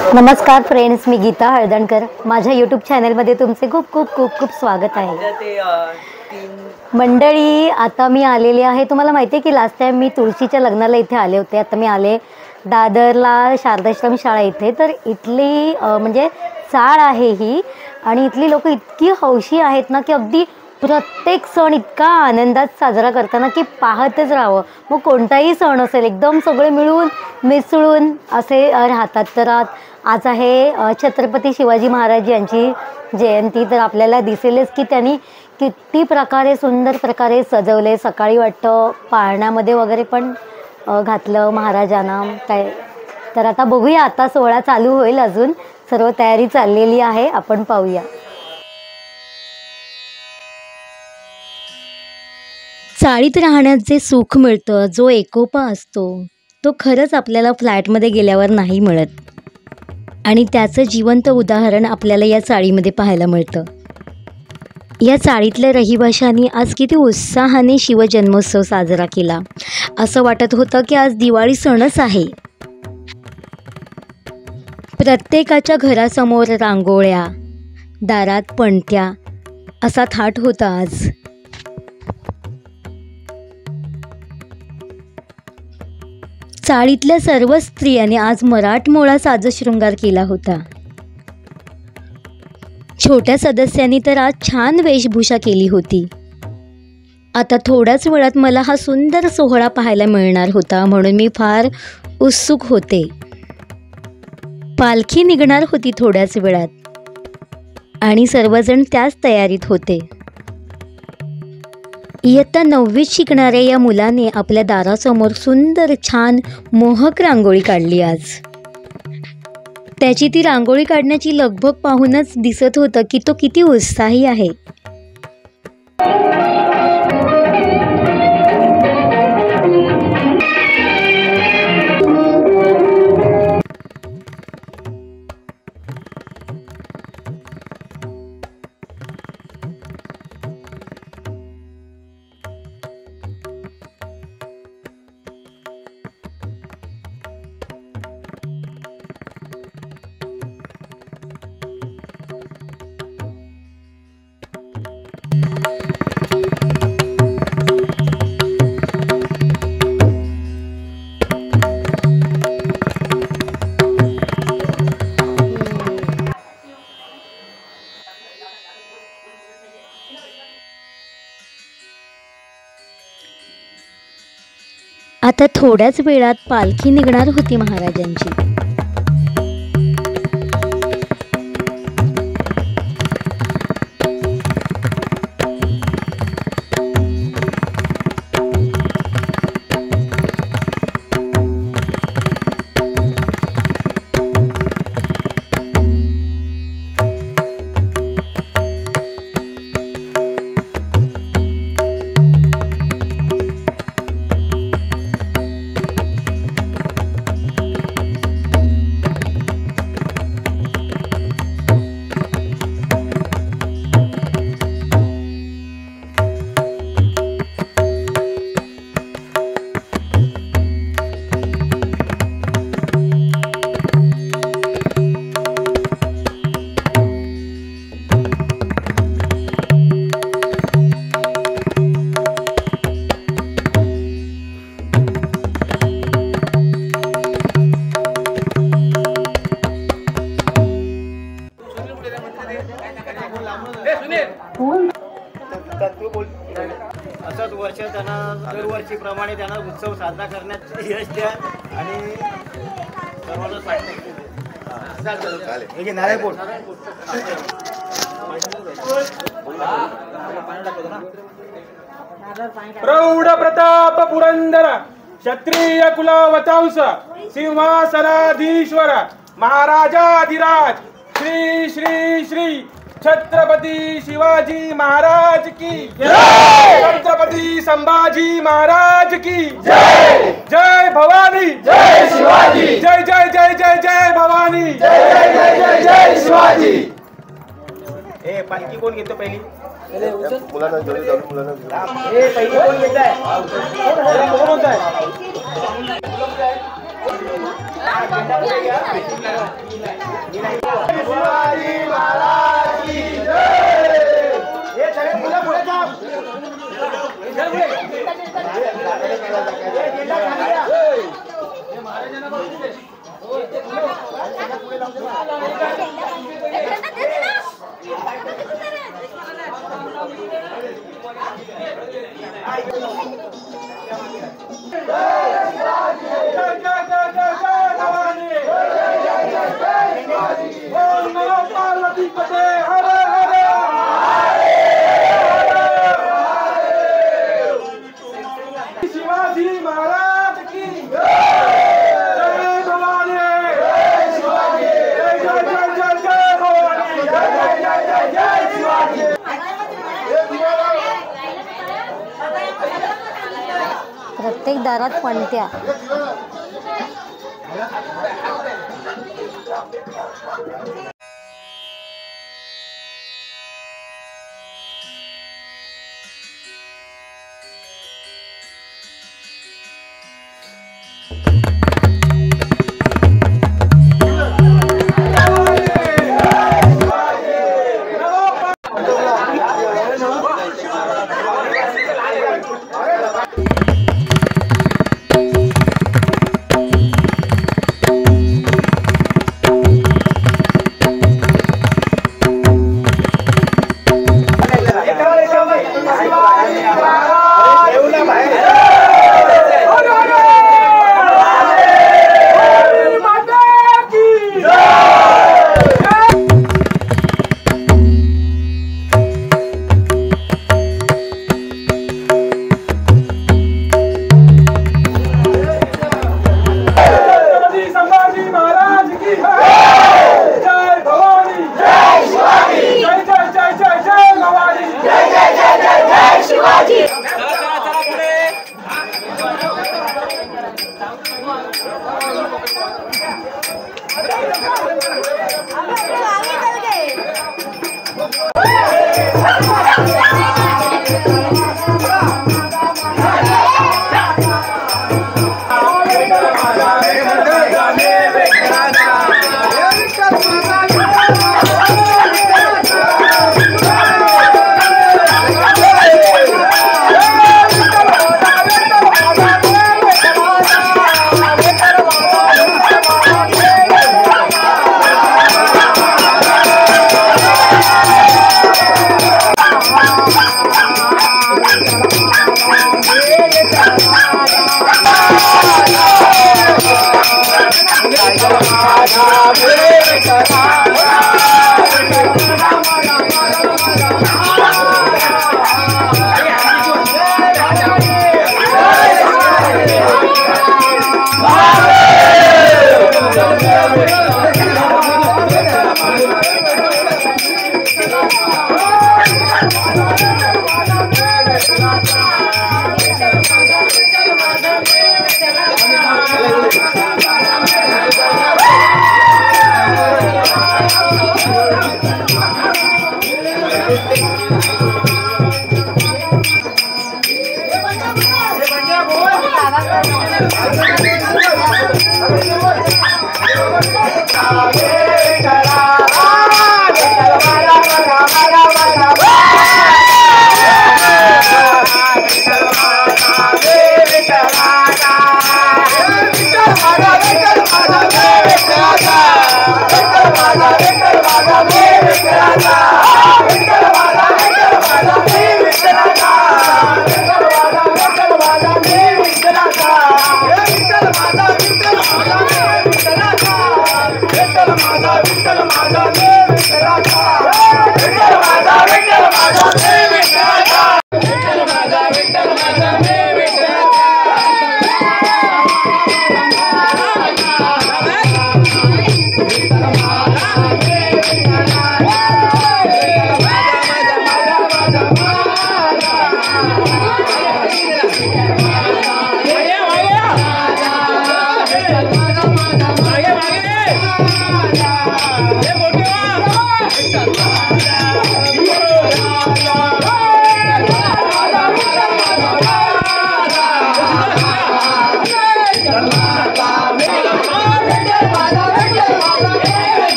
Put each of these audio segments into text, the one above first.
नमस्कार फ्रेंड्स, मी गीता हळदणकर. माझ्या यूट्यूब चॅनलमध्ये तुमचे खूप खूप खूप खूप स्वागत आहे. मंडळी, आता मी आलेली आहे. तुम्हाला माहिती आहे की लास्ट टाईम मी तुळशीच्या लग्नाला इथे आले होते. आता मी आले दादरला शारदाश्रम शाळा इथे. तर इथली म्हणजे चाळ आहे ही, आणि इथली लोक इतकी हौशी आहेत ना की अगदी प्रत्येक सण इतका आनंदात साजरा करताना की पाहतच राहावं. मग कोणताही सण असेल, एकदम सगळे मिळून मिसळून असे राहतात. तर आज आहे छत्रपती शिवाजी महाराज यांची जयंती. तर आपल्याला दिसेलच की त्यांनी किती प्रकारे सुंदर प्रकारे सजवले. सकाळी वाटतं पाळण्यामध्ये वगैरे पण घातलं महाराजांना काय. तर आता बघूया, आता सोहळा चालू होईल. अजून सर्व तयारी चाललेली आहे, आपण पाहूया. चाळीत राहण्यात जे सुख मिळतं, जो एकोपा असतो, तो खरंच आपल्याला फ्लॅटमध्ये गेल्यावर नाही मिळत. आणि त्याचं जिवंत उदाहरण आपल्याला या चाळीमध्ये पाहायला मिळतं. या चाळीतल्या रहिवाशांनी आज किती उत्साहाने शिवजन्मोत्सव साजरा केला. असं वाटत होतं की आज दिवाळी सणच आहे. प्रत्येकाच्या घरासमोर रांगोळ्या, दारात पणत्या असा थाट होता आज. चाळीतल्या सर्व स्त्रियांनी आज मराठमोळा साजशृंगार केला होता. छोट्या सदस्यांनी तर आज छान वेशभूषा केली होती. आता थोड्याच वेळात मला हा सुंदर सोहळा पाहायला मिळणार होता, म्हणून मी फार उत्सुक होते. पालखी निघणार होती थोड्याच वेळात आणि सर्वजण त्याच तयारीत होते. इयत्ता 9वीत शिकणाऱ्या या मुलाने आपल्या दारासमोर सुंदर छान मोहक रांगोळी काढली आज. त्याची ती रांगोळी काढण्याची लगबग पाहूनच दिसत होतं की तो किती उत्साही आहे. आता थोड्याच वेळात पालखी निघणार होती महाराजांची. असंच वर्ष त्यांना दरवर्षीप्रमाणे त्यांना उत्सव साजरा करण्यात यश द्या आणि सर्वांना सांगते नारायणपूर प्रौढ प्रताप पुरंदर क्षत्रिय कुलवतांस सिंहासनाधीश्वर महाराजाधिराज श्री श्री श्री छत्रपती शिवाजी महाराज की जय. छत्रपती संभाजी महाराज की जय. जय भवानी, जय शिवाजी. जय जय जय जय जय भवानी, जय जय जय जय जय शिवाजी. ए पालखी कोण घेतो पहिली? मुलांना जोडी जाऊन मुलांना ए पहिली कोण घेत आहे? कोण होत आहे? शिवाजी महाराज की जय भवानी, जय शिवाजी, जय जय जय जय जय भवानी, जय जय जय जय जय शिवाजी। प्रत्येक दारात पणत्या.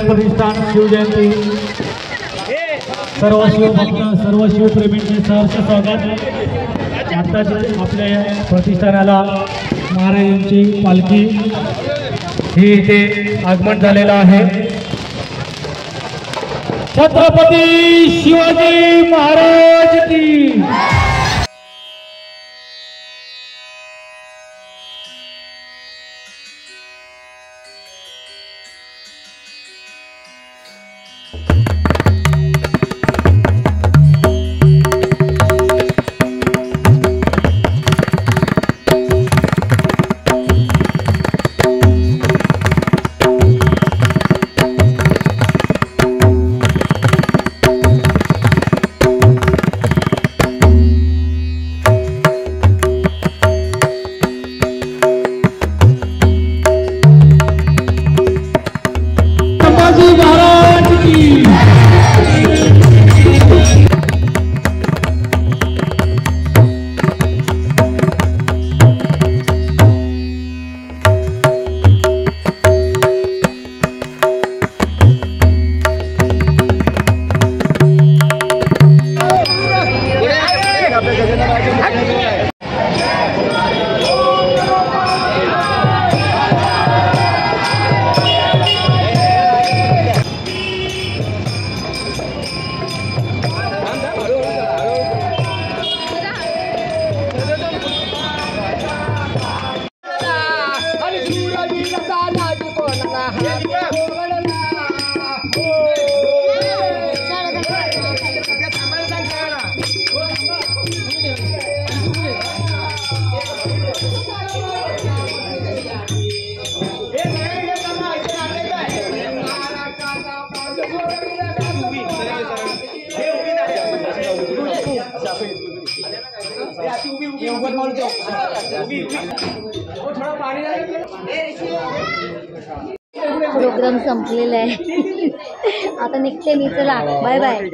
प्रतिष्ठान शिवजयंती सर्व शिवभक्त सर्व शिवप्रेमींचे सहर्ष स्वागत। आताच आपल्या या प्रतिष्ठानाला महाराजांची पालखी ही इथे आगमन झालेलं आहे। छत्रपती शिवाजी महाराज की प्रोग्राम संपलेला आहे. आता निघते मी, चला बाय बाय.